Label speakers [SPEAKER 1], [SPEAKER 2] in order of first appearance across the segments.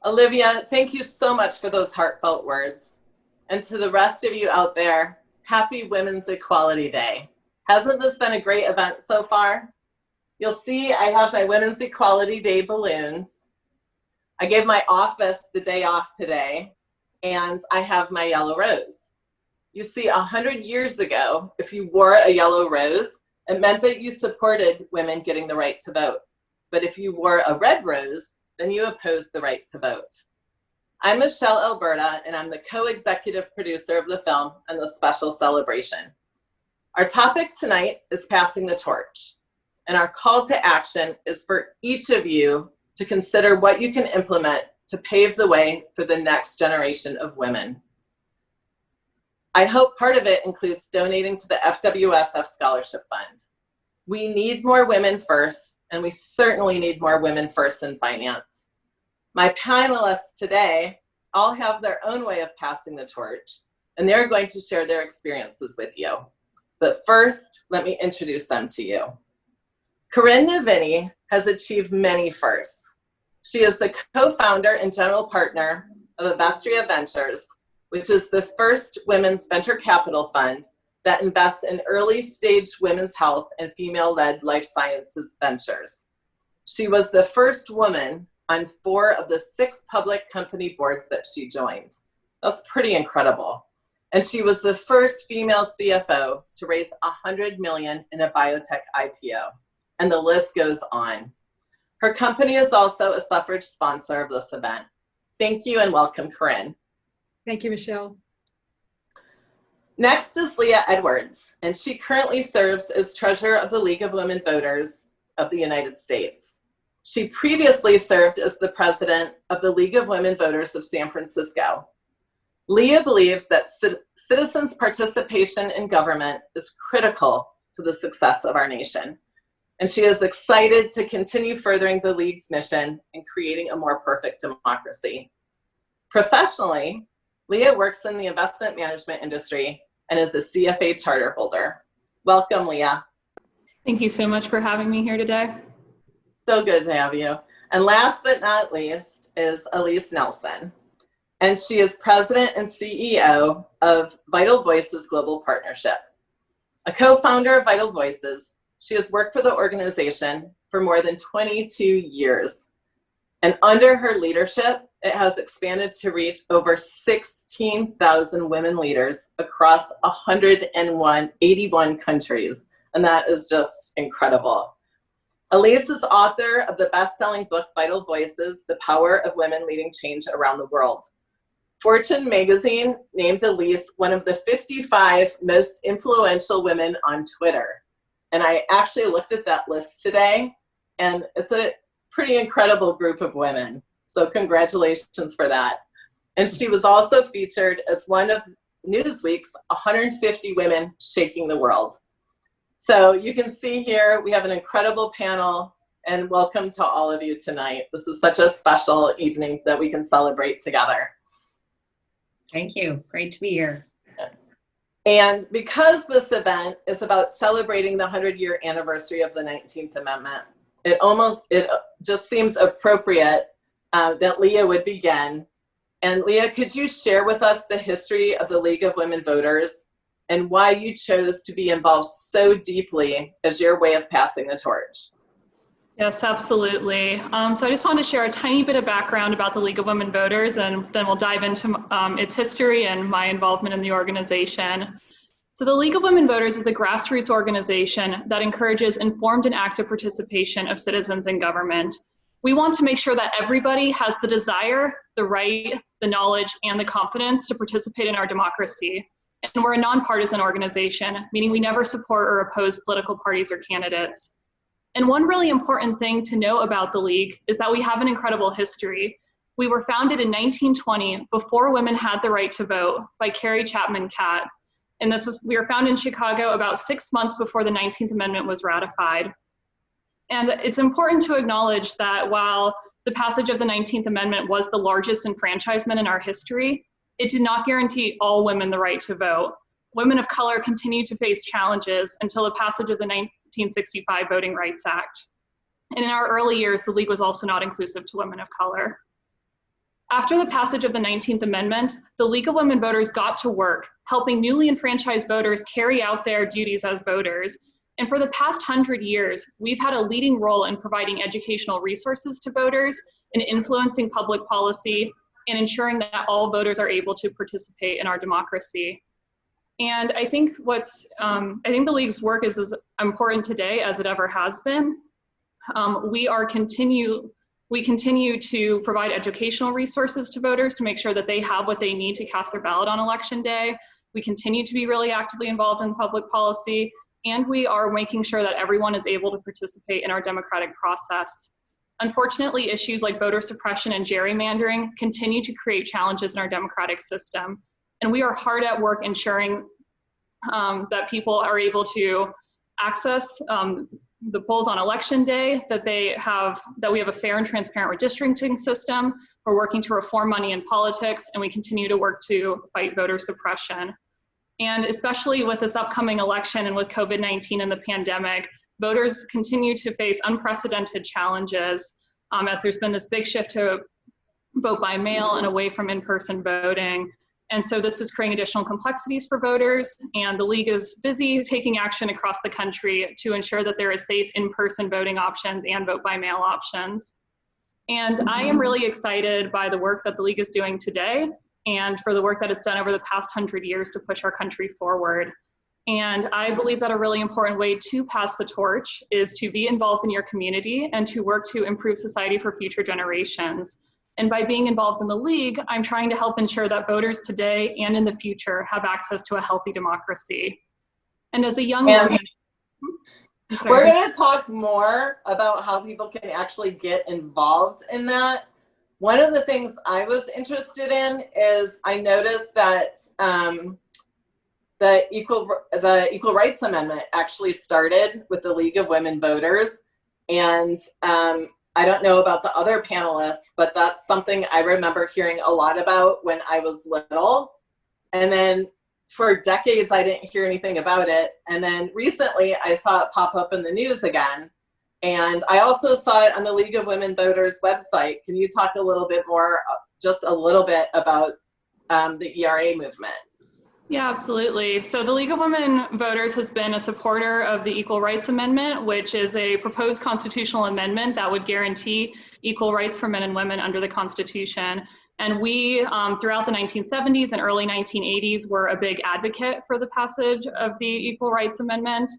[SPEAKER 1] Olivia, thank you so much for those heartfelt words. And to the rest of you out there, happy Women's Equality Day. Hasn't this been a great event so far? You'll see I have my Women's Equality Day balloons. I gave my office the day off today, and I have my yellow rose. You see, 100 years ago, if you wore a yellow rose, it meant that you supported women getting the right to vote. But if you wore a red rose, then you opposed the right to vote. I'm Michelle Alberda, and I'm the co-executive producer of the film and the special celebration. Our topic tonight is passing the torch, and our call to action is for each of you to consider what you can implement to pave the way for the next generation of women. I hope part of it includes donating to the FWSF Scholarship Fund. We need more women first, and we certainly need more women first in finance. My panelists today all have their own way of passing the torch, and they're going to share their experiences with you. But first, let me introduce them to you. Corinne Nevinny has achieved many firsts. She is the co-founder and general partner of Avestria Ventures, which is the first women's venture capital fund that invests in early stage women's health and female-led life sciences ventures. She was the first woman on 4 of the 6 public company boards that she joined. That's pretty incredible. And she was the first female CFO to raise $100 million in a biotech IPO. And the list goes on. Her company is also a suffrage sponsor of this event. Thank you and welcome, Corinne.
[SPEAKER 2] Thank you, Michelle.
[SPEAKER 1] Next is Leah Edwards, and she currently serves as treasurer of the League of Women Voters of the United States. She previously served as the president of the League of Women Voters of San Francisco. Leah believes that citizens' participation in government is critical to the success of our nation, and she is excited to continue furthering the League's mission in creating a more perfect democracy. Professionally, Leah works in the investment management industry and is a CFA charter holder. Welcome, Leah.
[SPEAKER 3] Thank you so much for having me here today.
[SPEAKER 1] So good to have you. And last but not least is Alyse Nelson. And she is president and CEO of Vital Voices Global Partnership. A co-founder of Vital Voices, she has worked for the organization for more than 22 years. And under her leadership, it has expanded to reach over 16,000 women leaders across 81 countries. And that is just incredible. Alyse is author of the best-selling book, Vital Voices, The Power of Women Leading Change Around the World. Fortune magazine named Alyse one of the 55 most influential women on Twitter. And I actually looked at that list today, and it's a pretty incredible group of women. So congratulations for that. And she was also featured as one of Newsweek's 150 women shaking the world. So you can see here, we have an incredible panel, and welcome to all of you tonight. This is such a special evening that we can celebrate together.
[SPEAKER 4] Thank you. Great to be here.
[SPEAKER 1] And because this event is about celebrating the 100-year anniversary of the 19th Amendment, it just seems appropriate that Leah would begin. And Leah, could you share with us the history of the League of Women Voters and why you chose to be involved so deeply as your way of passing the torch?
[SPEAKER 3] Yes, absolutely. So I just wanted to share a tiny bit of background about the League of Women Voters, and then we'll dive into its history and my involvement in the organization. So the League of Women Voters is a grassroots organization that encourages informed and active participation of citizens in government. We want to make sure that everybody has the desire, the right, the knowledge, and the confidence to participate in our democracy. And we're a nonpartisan organization, meaning we never support or oppose political parties or candidates. And one really important thing to know about the League is that we have an incredible history. We were founded in 1920 before women had the right to vote by Carrie Chapman Catt. And we were founded in Chicago about 6 months before the 19th Amendment was ratified. And it's important to acknowledge that while the passage of the 19th Amendment was the largest enfranchisement in our history, it did not guarantee all women the right to vote. Women of color continue to face challenges until the passage of the 1965 Voting Rights Act. And in our early years, the League was also not inclusive to women of color. After the passage of the 19th Amendment, the League of Women Voters got to work, helping newly enfranchised voters carry out their duties as voters. And for the past 100 years, we've had a leading role in providing educational resources to voters, in influencing public policy, and ensuring that all voters are able to participate in our democracy. And I think I think the League's work is as important today as it ever has been. We continue to provide educational resources to voters to make sure that they have what they need to cast their ballot on election day. We continue to be really actively involved in public policy, and we are making sure that everyone is able to participate in our democratic process. Unfortunately, issues like voter suppression and gerrymandering continue to create challenges in our democratic system. And we are hard at work ensuring that people are able to access the polls on election day, that we have a fair and transparent redistricting system. We're working to reform money in politics, and we continue to work to fight voter suppression. And especially with this upcoming election and with COVID-19 and the pandemic, voters continue to face unprecedented challenges as there's been this big shift to vote by mail and away from in-person voting. And so this is creating additional complexities for voters, and the League is busy taking action across the country to ensure that there is safe in-person voting options and vote by mail options. And I am really excited by the work that the League is doing today and for the work that it's done over the past 100 years to push our country forward. And I believe that a really important way to pass the torch is to be involved in your community and to work to improve society for future generations. And by being involved in the League, I'm trying to help ensure that voters today and in the future have access to a healthy democracy. And as a young woman,
[SPEAKER 1] we're going to talk more about how people can actually get involved in that. One of the things I was interested in is I noticed that the Equal Rights Amendment actually started with the League of Women Voters. And I don't know about the other panelists, but that's something I remember hearing a lot about when I was little. And then for decades, I didn't hear anything about it. And then recently I saw it pop up in the news again. And I also saw it on the League of Women Voters website. Can you talk a little bit more, just a little bit about the ERA movement?
[SPEAKER 3] Yeah, absolutely. So the League of Women Voters has been a supporter of the Equal Rights Amendment, which is a proposed constitutional amendment that would guarantee equal rights for men and women under the Constitution. And we, throughout the 1970s and early 1980s, were a big advocate for the passage of the Equal Rights Amendment.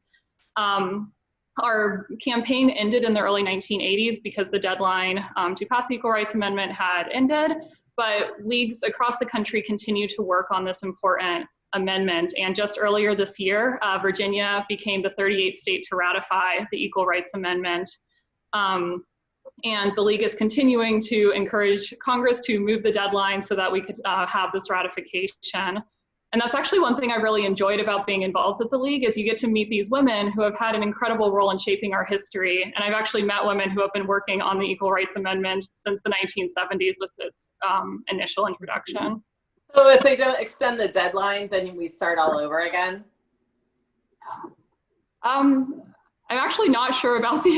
[SPEAKER 3] Our campaign ended in the early 1980s because the deadline to pass the Equal Rights Amendment had ended, but leagues across the country continue to work on this important amendment. And just earlier this year, Virginia became the 38th state to ratify the Equal Rights Amendment. And the League is continuing to encourage Congress to move the deadline so that we could have this ratification. And that's actually one thing I really enjoyed about being involved at the League is you get to meet these women who have had an incredible role in shaping our history. And I've actually met women who have been working on the Equal Rights Amendment since the 1970s with its initial introduction.
[SPEAKER 1] So if they don't extend the deadline, then we start all over again?
[SPEAKER 3] I'm actually not sure about the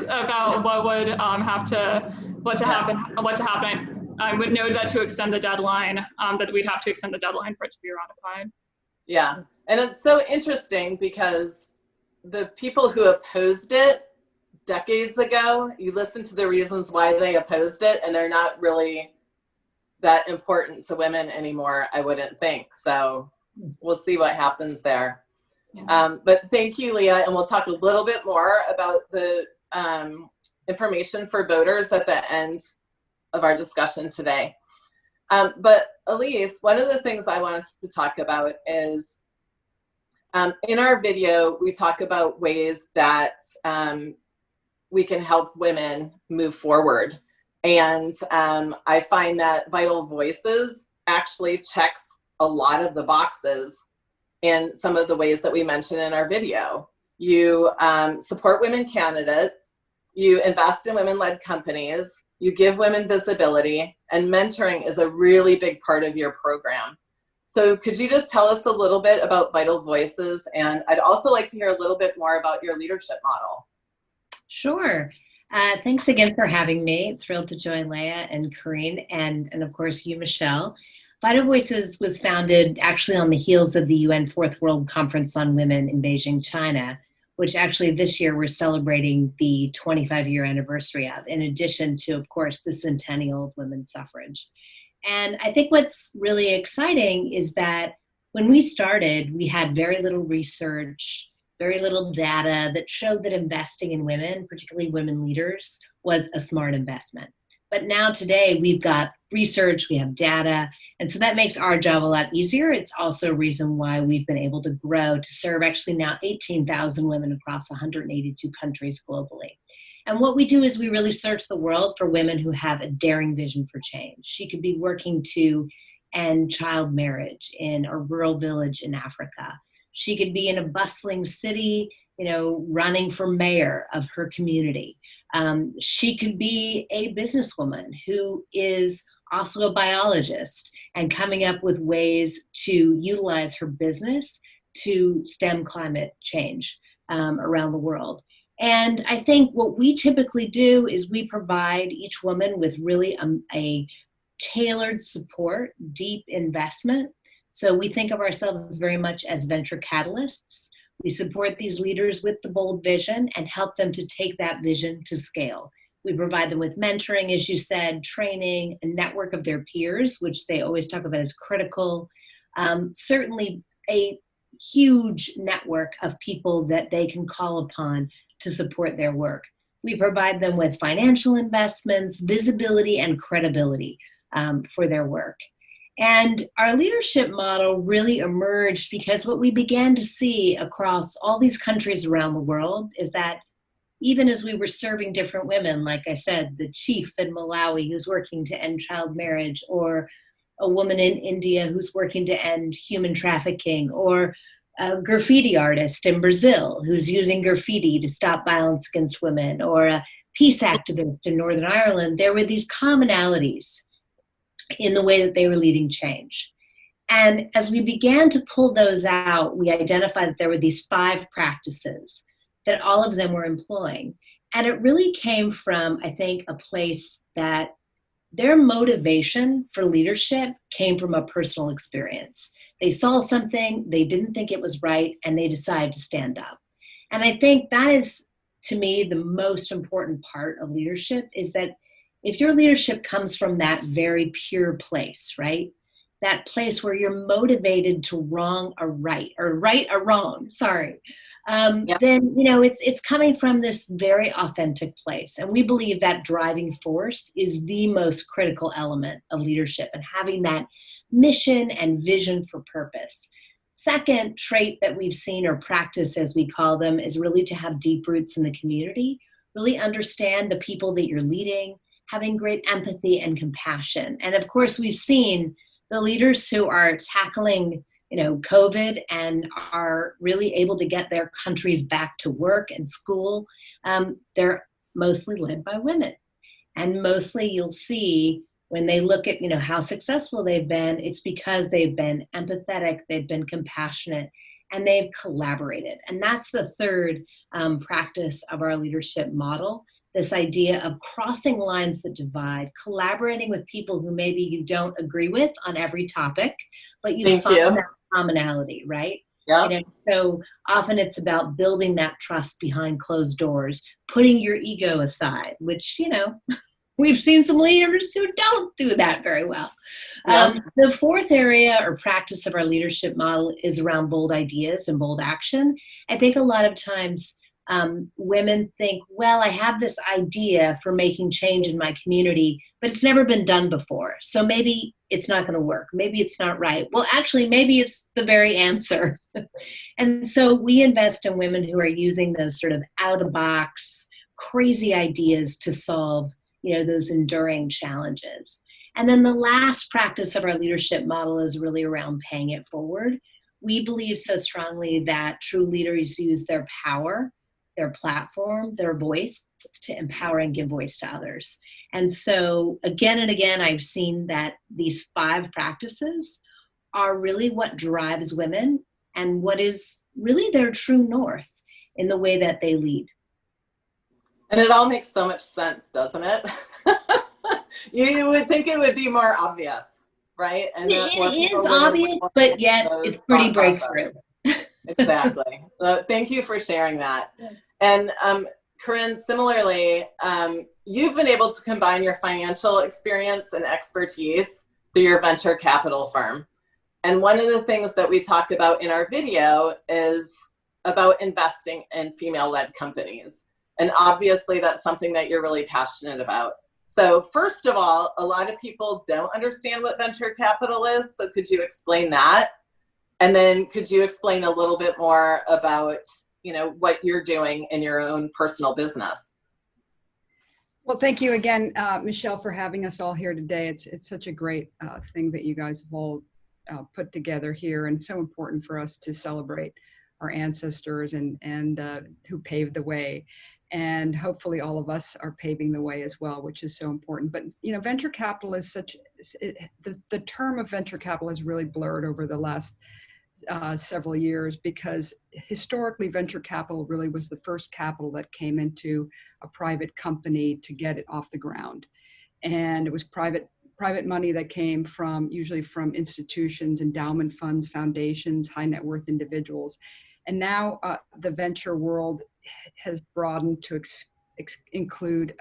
[SPEAKER 3] about what would happen. I would know that to extend the deadline, that we'd have to extend the deadline for it to be ratified.
[SPEAKER 1] Yeah, and it's so interesting because the people who opposed it decades ago, you listen to the reasons why they opposed it, and they're not really that important to women anymore, I wouldn't think. So we'll see what happens there. Yeah. But thank you, Leah, and we'll talk a little bit more about the information for voters at the end of our discussion today. But Alyse, one of the things I wanted to talk about is in our video, we talk about ways that we can help women move forward. And I find that Vital Voices actually checks a lot of the boxes in some of the ways that we mentioned in our video. You support women candidates, you invest in women-led companies, you give women visibility, and mentoring is a really big part of your program. So could you just tell us a little bit about Vital Voices? And I'd also like to hear a little bit more about your leadership model.
[SPEAKER 4] Sure. Thanks again for having me. Thrilled to join Leah and Corinne and of course you, Michelle. Vital Voices was founded actually on the heels of the UN Fourth World Conference on Women in Beijing, China, which actually this year we're celebrating the 25-year anniversary of, in addition to, of course, the centennial of women's suffrage. And I think what's really exciting is that when we started, we had very little research, very little data that showed that investing in women, particularly women leaders, was a smart investment. But now today we've got research, we have data, and so that makes our job a lot easier. It's also a reason why we've been able to grow to serve actually now 18,000 women across 182 countries globally. And what we do is we really search the world for women who have a daring vision for change. She could be working to end child marriage in a rural village in Africa. She could be in a bustling city, running for mayor of her community. She could be a businesswoman who is also a biologist and coming up with ways to utilize her business to stem climate change around the world. And I think what we typically do is we provide each woman with really a tailored support, deep investment. So we think of ourselves very much as venture catalysts. We support these leaders with the bold vision and help them to take that vision to scale. We provide them with mentoring, as you said, training, a network of their peers, which they always talk about as critical. Certainly a huge network of people that they can call upon to support their work. We provide them with financial investments, visibility, and credibility for their work. And our leadership model really emerged because what we began to see across all these countries around the world is that even as we were serving different women, like I said, the chief in Malawi who's working to end child marriage, or a woman in India who's working to end human trafficking, or a graffiti artist in Brazil who's using graffiti to stop violence against women, or a peace activist in Northern Ireland, there were these commonalities in the way that they were leading change. And as we began to pull those out, we identified that there were these 5 practices that all of them were employing. And it really came from, I think, a place that their motivation for leadership came from a personal experience. They saw something, they didn't think it was right, and they decided to stand up. And I think that is, to me, the most important part of leadership, is that if your leadership comes from that very pure place, right? That place where you're motivated to wrong a right, or right a wrong, sorry. Then, it's coming from this very authentic place. And we believe that driving force is the most critical element of leadership, and having that mission and vision for purpose. Second trait that we've seen, or practice as we call them, is really to have deep roots in the community, really understand the people that you're leading, having great empathy and compassion. And of course, we've seen the leaders who are tackling COVID and are really able to get their countries back to work and school. They're mostly led by women. And mostly you'll see when they look at how successful they've been, it's because they've been empathetic, they've been compassionate, and they've collaborated. And that's the third practice of our leadership model. This idea of crossing lines that divide, collaborating with people who maybe you don't agree with on every topic, but you find that commonality, right?
[SPEAKER 1] Yeah.
[SPEAKER 4] So often it's about building that trust behind closed doors, putting your ego aside, which, we've seen some leaders who don't do that very well.
[SPEAKER 1] Yeah.
[SPEAKER 4] The fourth area or practice of our leadership model is around bold ideas and bold action. I think a lot of times women think, well, I have this idea for making change in my community, but it's never been done before. So maybe it's not going to work. Maybe it's not right. Well, actually, maybe it's the very answer. And so we invest in women who are using those sort of out of the box, crazy ideas to solve, those enduring challenges. And then the last practice of our leadership model is really around paying it forward. We believe so strongly that true leaders use their power, their platform, their voice to empower and give voice to others. And so again and again, I've seen that these 5 practices are really what drives women and what is really their true north in the way that they lead.
[SPEAKER 1] And it all makes so much sense, doesn't it? You would think it would be more obvious, right? And
[SPEAKER 4] it is obvious, but yet it's pretty breakthrough.
[SPEAKER 1] Exactly. So thank you for sharing that.
[SPEAKER 4] Yeah.
[SPEAKER 1] And Corinne, similarly, you've been able to combine your financial experience and expertise through your venture capital firm. And one of the things that we talked about in our video is about investing in female-led companies. And obviously that's something that you're really passionate about. So first of all, a lot of people don't understand what venture capital is. So could you explain that? And then could you explain a little bit more about, you know, what you're doing in your own personal business?
[SPEAKER 2] Well, thank you again, Michelle, for having us all here today. It's such a great thing that you guys have all put together here, and so important for us to celebrate our ancestors and who paved the way. And hopefully all of us are paving the way as well, which is so important. But, you know, venture capital is the term of venture capital has really blurred over the last several years, because historically venture capital really was the first capital that came into a private company to get it off the ground. And it was private money that came usually from institutions, endowment funds, foundations, high net worth individuals. And now the venture world has broadened to include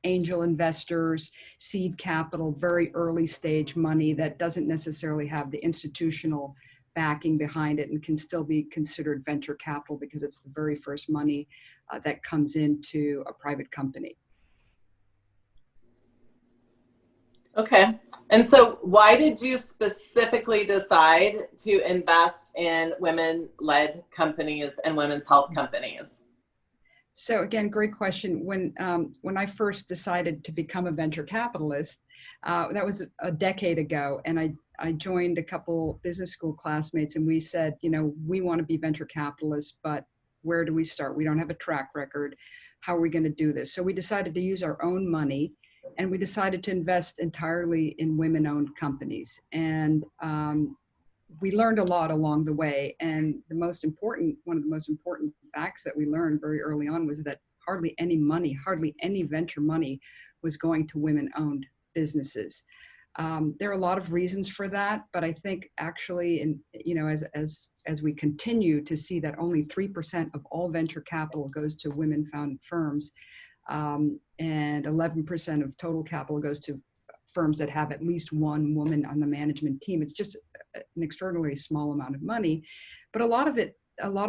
[SPEAKER 2] angel investors, seed capital, very early stage money that doesn't necessarily have the institutional backing behind it and can still be considered venture capital because it's the very first money that comes into a private company.
[SPEAKER 1] Okay. And so why did you specifically decide to invest in women-led companies and women's health companies?
[SPEAKER 2] So again, great question. When I first decided to become a venture capitalist, that was a decade ago, and I joined a couple business school classmates, and we said, you know, we want to be venture capitalists, but where do we start? We don't have a track record. How are we going to do this? So we decided to use our own money, and we decided to invest entirely in women-owned companies. And we learned a lot along the way. And one of the most important facts that we learned very early on was that hardly any venture money was going to women-owned businesses. There are a lot of reasons for that, but I think actually, as we continue to see that only 3% of all venture capital goes to women-founded firms, and 11% of total capital goes to firms that have at least one woman on the management team. It's just an extraordinarily small amount of money, but a lot of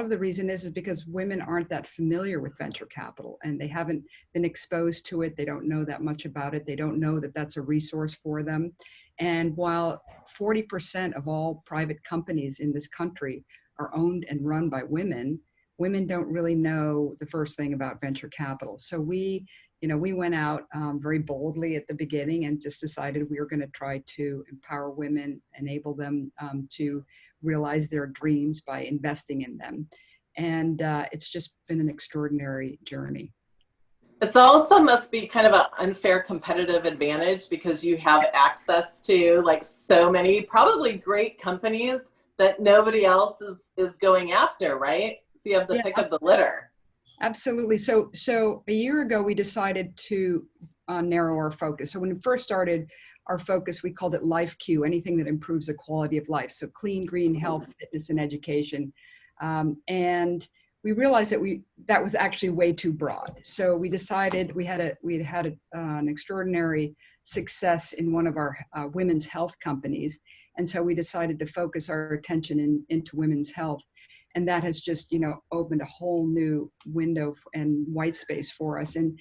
[SPEAKER 2] the reason is because women aren't that familiar with venture capital, and they haven't been exposed to it. They don't know that much about it. They don't know that that's a resource for them. And while 40% of all private companies in this country are owned and run by women, women don't really know the first thing about venture capital. So we went out very boldly at the beginning and just decided we were going to try to empower women, enable them to realize their dreams by investing in them. And it's just been an extraordinary journey.
[SPEAKER 1] It also must be kind of an unfair competitive advantage because you have access to like so many probably great companies that nobody else is going after, right? So you have the pick of the litter.
[SPEAKER 2] Absolutely. So a year ago, we decided to narrow our focus. So when we first started our focus, we called it Life Q, anything that improves the quality of life. So clean, green, health, fitness, and education. And we realized that was actually way too broad. So we decided we had an extraordinary success in one of our women's health companies. And so we decided to focus our attention into women's health. And that has just, opened a whole new window and white space for us. And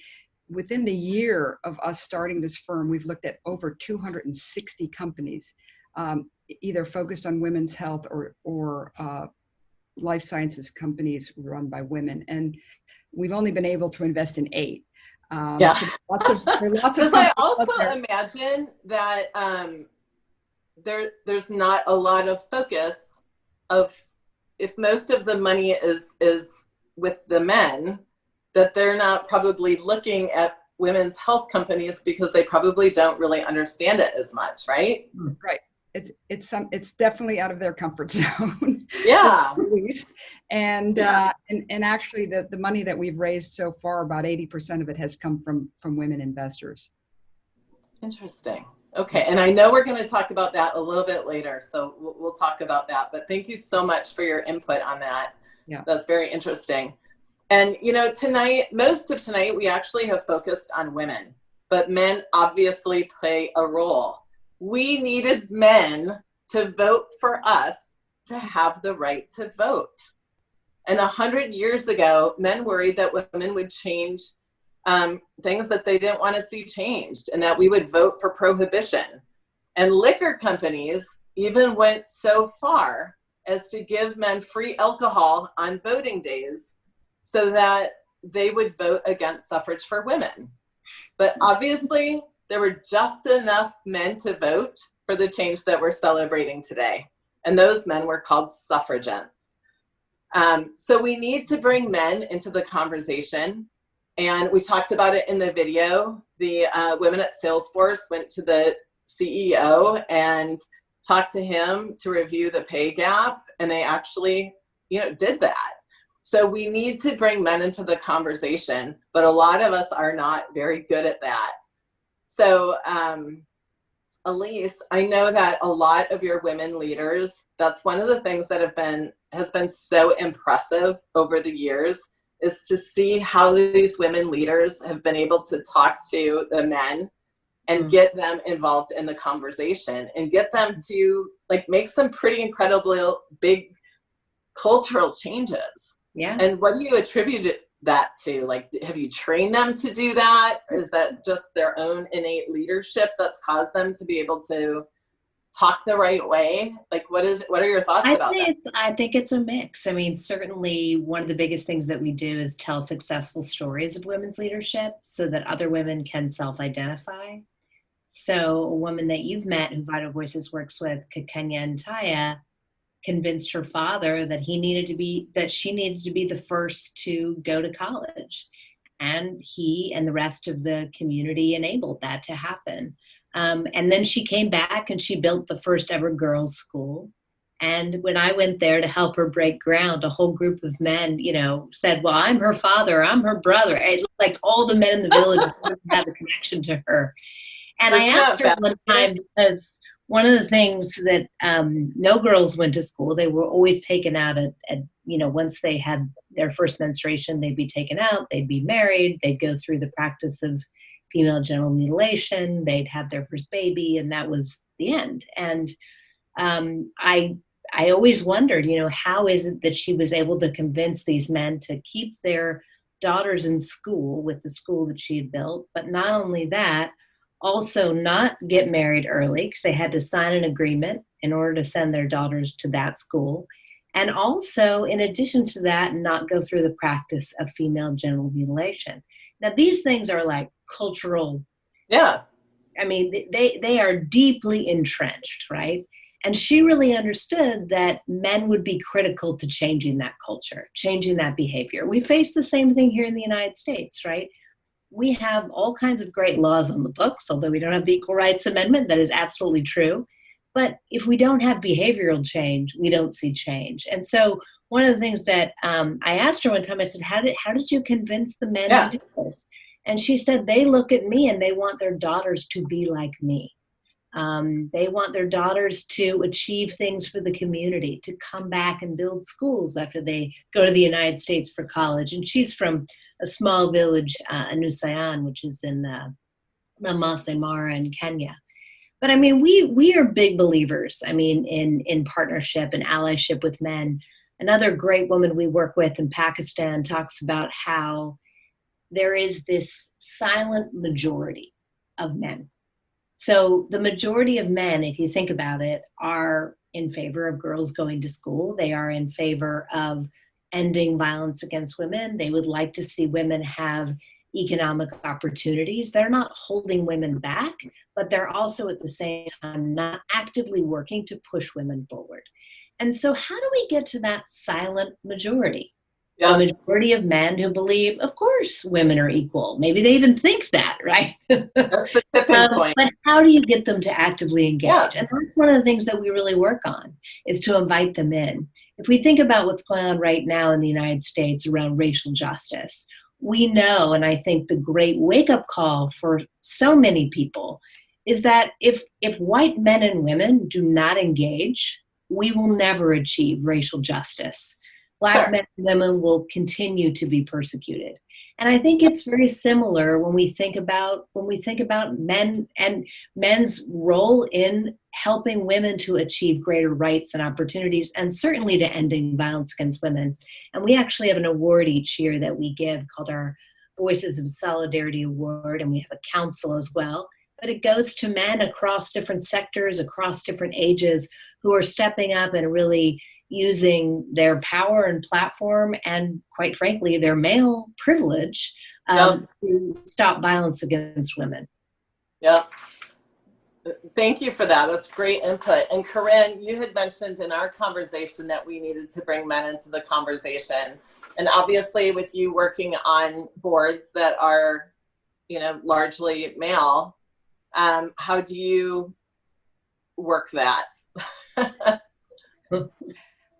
[SPEAKER 2] within the year of us starting this firm, we've looked at over 260 companies, either focused on women's health or life sciences companies run by women. And we've only been able to invest in 8.
[SPEAKER 1] Yeah.
[SPEAKER 2] So because
[SPEAKER 1] I also imagine that there's not a lot of focus of, if most of the money is with the men, that they're not probably looking at women's health companies because they probably don't really understand it as much, right?
[SPEAKER 2] Right. it's definitely out of their comfort zone.
[SPEAKER 1] Yeah.
[SPEAKER 2] At least. And actually the money that we've raised so far, about 80% of it has come from women investors.
[SPEAKER 1] Interesting. Okay. And I know we're going to talk about that a little bit later, so we'll talk about that. But thank you so much for your input on that.
[SPEAKER 2] Yeah.
[SPEAKER 1] That's very interesting. And, you know, most of tonight, we actually have focused on women, but men obviously play a role. We needed men to vote for us to have the right to vote. And 100 years ago, men worried that women would change things that they didn't want to see changed, and that we would vote for prohibition. And liquor companies even went so far as to give men free alcohol on voting days so that they would vote against suffrage for women. But obviously, there were just enough men to vote for the change that we're celebrating today. And those men were called suffragettes. So we need to bring men into the conversation. And we talked about it in the video. The women at Salesforce went to the CEO and talked to him to review the pay gap. And they actually, did that. So we need to bring men into the conversation, but a lot of us are not very good at that. So Alyse, I know that a lot of your women leaders, that's one of the things that has been so impressive over the years, is to see how these women leaders have been able to talk to the men and get them involved in the conversation and get them to make some pretty incredibly big cultural changes.
[SPEAKER 4] Yeah.
[SPEAKER 1] And what do you attribute that to? Have you trained them to do that? Or is that just their own innate leadership that's caused them to be able to talk the right way? What are your thoughts about that?
[SPEAKER 4] I think it's a mix. I mean, certainly one of the biggest things that we do is tell successful stories of women's leadership so that other women can self-identify. So a woman that you've met who Vital Voices works with, Kenya and Taya, convinced her father that she needed to be the first to go to college. And he and the rest of the community enabled that to happen. And then she came back and she built the first ever girls' school. And when I went there to help her break ground, a whole group of men, said, well, I'm her father, I'm her brother. All the men in the village had a connection to her. And I asked her one time, because one of the things that no girls went to school. They were always taken out at once they had their first menstruation, they'd be taken out, they'd be married, they'd go through the practice of female genital mutilation, they'd have their first baby, and that was the end. And I always wondered, how is it that she was able to convince these men to keep their daughters in school with the school that she had built, but not only that, also not get married early because they had to sign an agreement in order to send their daughters to that school. And also, in addition to that, not go through the practice of female genital mutilation. Now, these things are cultural.
[SPEAKER 1] Yeah.
[SPEAKER 4] I mean, they are deeply entrenched, right? And she really understood that men would be critical to changing that culture, changing that behavior. We face the same thing here in the United States, right? We have all kinds of great laws on the books, although we don't have the Equal Rights Amendment. That is absolutely true. But if we don't have behavioral change, we don't see change. And so one of the things that I asked her one time, I said, how did you convince the men to do this? And she said, they look at me and they want their daughters to be like me. They want their daughters to achieve things for the community, to come back and build schools after they go to the United States for college. And she's from a small village, Anusayan, which is in the Masai Mara in Kenya. But I mean, we are big believers, in partnership and allyship with men. Another great woman we work with in Pakistan talks about how there is this silent majority of men. So the majority of men, if you think about it, are in favor of girls going to school. They are in favor of ending violence against women. They would like to see women have economic opportunities. They're not holding women back, but they're also at the same time not actively working to push women forward. And so how do we get to that silent majority?
[SPEAKER 1] Yeah.
[SPEAKER 4] A majority of men who believe, of course, women are equal. Maybe they even think that, right?
[SPEAKER 1] That's the tipping point.
[SPEAKER 4] But how do you get them to actively engage?
[SPEAKER 1] Yeah.
[SPEAKER 4] And that's one of the things that we really work on, is to invite them in. If we think about what's going on right now in the United States around racial justice, we know, and I think the great wake-up call for so many people is that if white men and women do not engage, we will never achieve racial justice. Black
[SPEAKER 1] Sure.
[SPEAKER 4] men and women will continue to be persecuted. And I think it's very similar when we think about men and men's role in helping women to achieve greater rights and opportunities, and certainly to ending violence against women. And we actually have an award each year that we give called our Voices of Solidarity Award, and we have a council as well. But it goes to men across different sectors, across different ages, who are stepping up and really using their power and platform and, quite frankly, their male privilege to stop violence against women.
[SPEAKER 1] Yeah. Thank you for that. That's great input. And Corinne, you had mentioned in our conversation that we needed to bring men into the conversation. And obviously with you working on boards that are, largely male, how do you work that?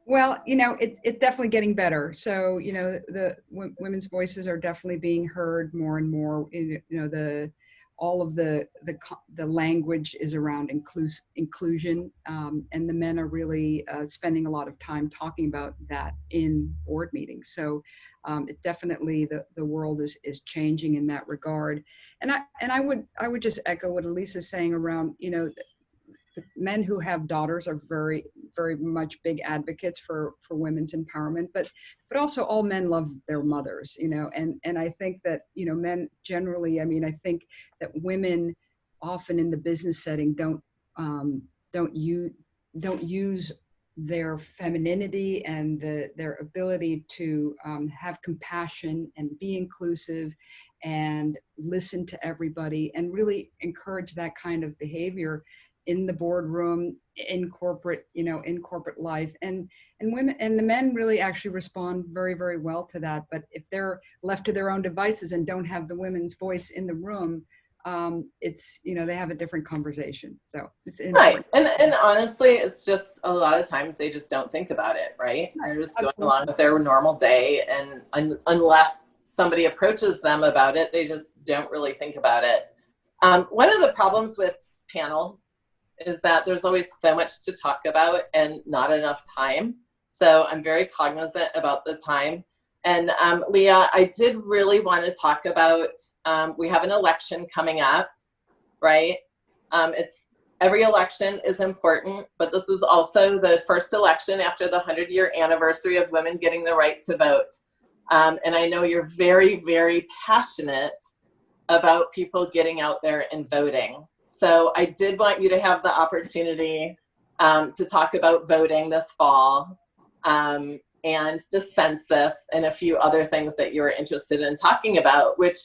[SPEAKER 2] Well, it's definitely getting better. So, the women's voices are definitely being heard more and more. All of the language is around inclusion, and the men are really spending a lot of time talking about that in board meetings. So, it definitely the world is changing in that regard. And I would just echo what Alyse is saying around, the men who have daughters are very, very much big advocates for women's empowerment, but also all men love their mothers, and I think that, men generally, I think that women often in the business setting don't use their femininity and their ability to have compassion and be inclusive and listen to everybody and really encourage that kind of behavior in the boardroom, in corporate life, and women and the men really actually respond very, very well to that. But if they're left to their own devices and don't have the women's voice in the room, it's, they have a different conversation. So it's
[SPEAKER 1] right. And honestly, it's just a lot of times they just don't think about it, right? They're just going along with their normal day, and unless somebody approaches them about it, they just don't really think about it. One of the problems with panels is that there's always so much to talk about and not enough time. So I'm very cognizant about the time. And Leah, I did really want to talk about, we have an election coming up, right? Every election is important, but this is also the first election after the 100-year anniversary of women getting the right to vote. And I know you're very, very passionate about people getting out there and voting. So I did want you to have the opportunity to talk about voting this fall, and the census and a few other things that you were interested in talking about, which,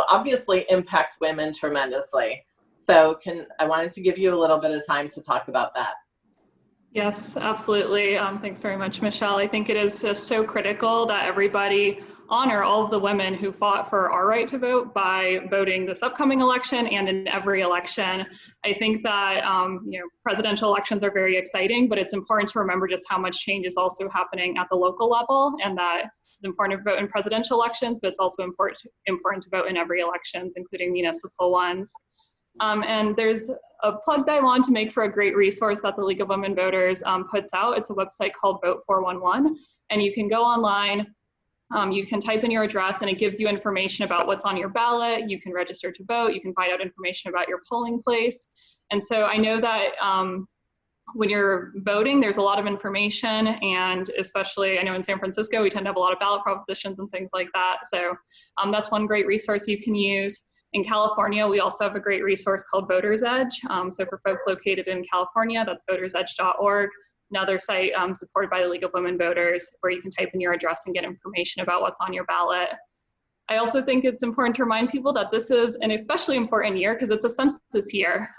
[SPEAKER 1] obviously impact women tremendously. So I wanted to give you a little bit of time to talk about that.
[SPEAKER 3] Yes, absolutely. Thanks very much, Michelle. I think it is so critical that everybody honor all of the women who fought for our right to vote by voting this upcoming election and in every election. I think that presidential elections are very exciting, but it's important to remember just how much change is also happening at the local level, and that it's important to vote in presidential elections, but it's also important to vote in every elections, including municipal ones. And there's a plug that I want to make for a great resource that the League of Women Voters puts out. It's a website called Vote 411, and you can go online. You can type in your address and it gives you information about what's on your ballot. You can register to vote. You can find out information about your polling place. And so I know that when you're voting, there's a lot of information, and especially I know in San Francisco, we tend to have a lot of ballot propositions and things like that. So that's one great resource you can use. In California, we also have a great resource called Voter's Edge. So for folks located in California, that's votersedge.org. Another site supported by the League of Women Voters, where you can type in your address and get information about what's on your ballot. I also think it's important to remind people that this is an especially important year because it's a census year.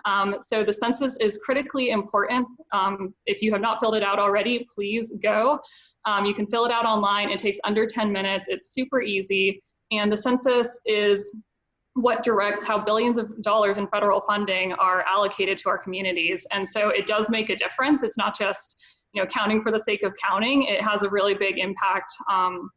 [SPEAKER 3] So the census is critically important. If you have not filled it out already, please go. You can fill it out online. It takes under 10 minutes. It's super easy. And the census is what directs how billions of dollars in federal funding are allocated to our communities. And so it does make a difference. It's not just, counting for the sake of counting. It has a really big impact on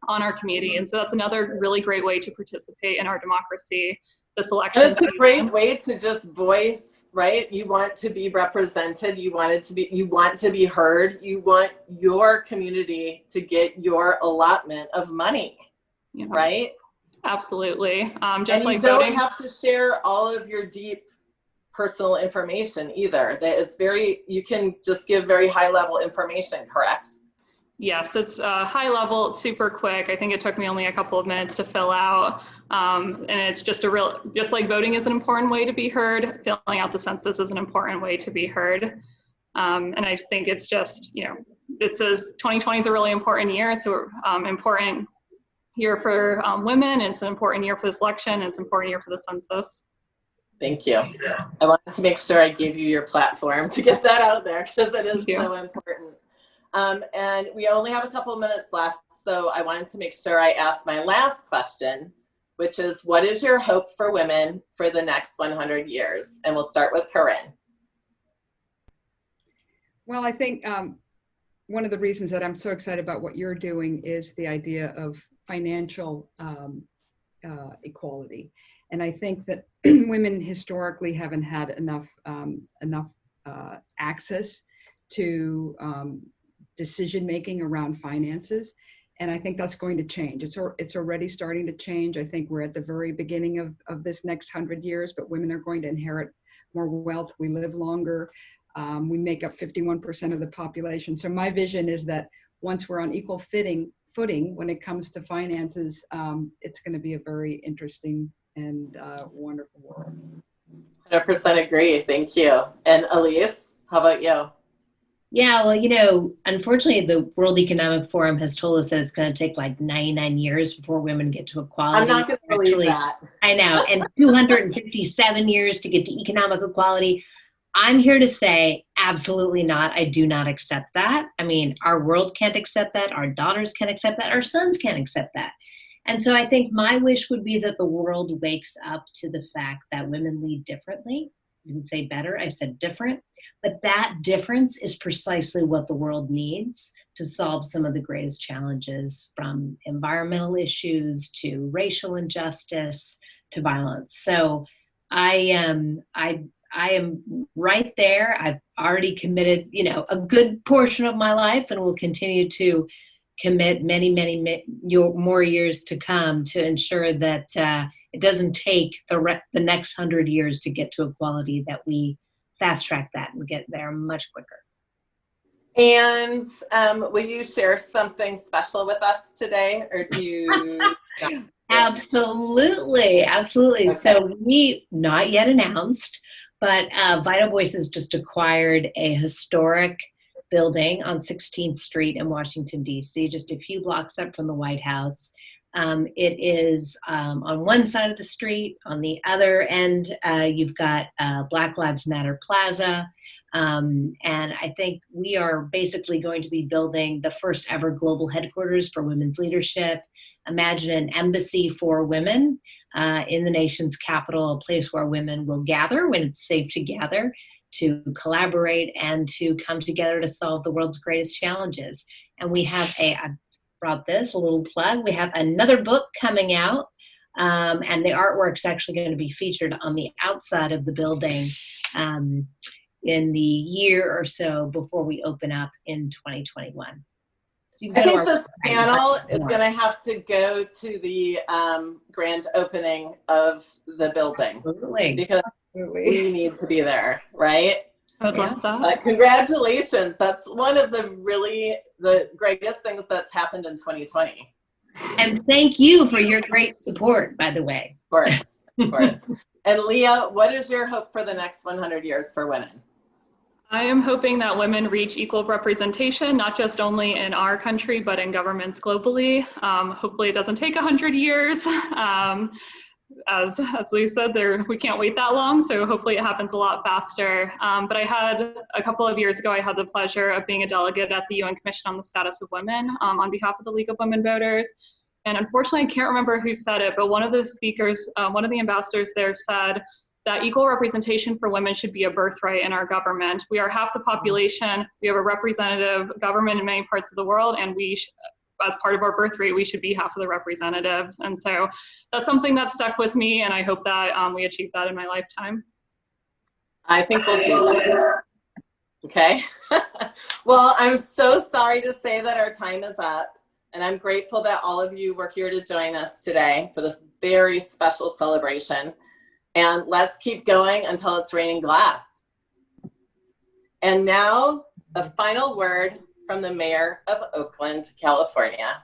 [SPEAKER 3] our community. And so that's another really great way to participate in our democracy this election.
[SPEAKER 1] And it's a great way to just voice, right? You want to be represented. You want to be heard. You want your community to get your allotment of money, right?
[SPEAKER 3] Absolutely. Just
[SPEAKER 1] and
[SPEAKER 3] like
[SPEAKER 1] you don't
[SPEAKER 3] voting.
[SPEAKER 1] have to share all of your deep personal information either. You can just give very high level information, correct?
[SPEAKER 3] Yes, it's high level, it's super quick. I think it took me only a couple of minutes to fill out. And it's just just like voting is an important way to be heard, filling out the census is an important way to be heard. And I think it's just, it says 2020 is a really important year. It's an important year for women. It's an important year for this election. It's an important year for the census.
[SPEAKER 1] Thank you. I wanted to make sure I gave you your platform to get that out there because it is so important. And we only have a couple minutes left, so I wanted to make sure I asked my last question, which is, what is your hope for women for the next 100 years? And we'll start with Corinne.
[SPEAKER 2] Well, I think one of the reasons that I'm so excited about what you're doing is the idea of financial equality. And I think that women historically haven't had enough access to decision-making around finances. And I think that's going to change. It's already starting to change. I think we're at the very beginning of this next 100 years, but women are going to inherit more wealth. We live longer. We make up 51% of the population. So my vision is that once we're on equal footing when it comes to finances, it's going to be a very interesting and wonderful world.
[SPEAKER 1] 100% agree. Thank you. And Alyse, how about you?
[SPEAKER 4] Yeah, well, unfortunately, the World Economic Forum has told us that it's going to take like 99 years before women get to equality.
[SPEAKER 1] I'm not going to believe that.
[SPEAKER 4] I know, and 257 years to get to economic equality. I'm here to say absolutely not. I do not accept that. I mean, our world can't accept that. Our daughters can't accept that. Our sons can't accept that. And so I think my wish would be that the world wakes up to the fact that women lead differently. I didn't say better, I said different. But that difference is precisely what the world needs to solve some of the greatest challenges, from environmental issues to racial injustice to violence. So I am right there. I've already committed, a good portion of my life, and will continue to commit many more years to come to ensure that it doesn't take the next 100 years to get to equality, that we fast track that and get there much quicker.
[SPEAKER 1] And will you share something special with us today, or do you?
[SPEAKER 4] Absolutely. Okay. So we not yet announced, but Vital Voices just acquired a historic building on 16th Street in Washington, D.C., just a few blocks up from the White House. It is on one side of the street. On the other end, you've got Black Lives Matter Plaza. And I think we are basically going to be building the first ever global headquarters for women's leadership. Imagine an embassy for women in the nation's capital, a place where women will gather when it's safe to gather, to collaborate and to come together to solve the world's greatest challenges. And we have a little plug, we have another book coming out, and the artwork's actually going to be featured on the outside of the building in the year or so before we open up in 2021. So
[SPEAKER 1] I think this panel is going to have to go to the grand opening of the building.
[SPEAKER 4] Absolutely.
[SPEAKER 1] Because we need to be there, right?
[SPEAKER 3] I'd love that.
[SPEAKER 1] But congratulations. That's one of the greatest things that's happened in 2020.
[SPEAKER 4] And thank you for your great support, by the way.
[SPEAKER 1] Of course. And Leah, what is your hope for the next 100 years for women?
[SPEAKER 3] I am hoping that women reach equal representation, not just only in our country, but in governments globally. Hopefully it doesn't take 100 years. As Lisa said, we can't wait that long, so hopefully it happens a lot faster. But I had, a couple of years ago, I had the pleasure of being a delegate at the UN Commission on the Status of Women on behalf of the League of Women Voters. And unfortunately, I can't remember who said it, but one of the speakers, one of the ambassadors there said that equal representation for women should be a birthright in our government. We are half the population, we have a representative government in many parts of the world, and as part of our birth rate, we should be half of the representatives. And so that's something that stuck with me, and I hope that we achieve that in my lifetime.
[SPEAKER 1] I think we'll do that. Okay. Well, I'm so sorry to say that our time is up, and I'm grateful that all of you were here to join us today for this very special celebration. And let's keep going until it's raining glass. And now, a final word from the mayor of Oakland, California.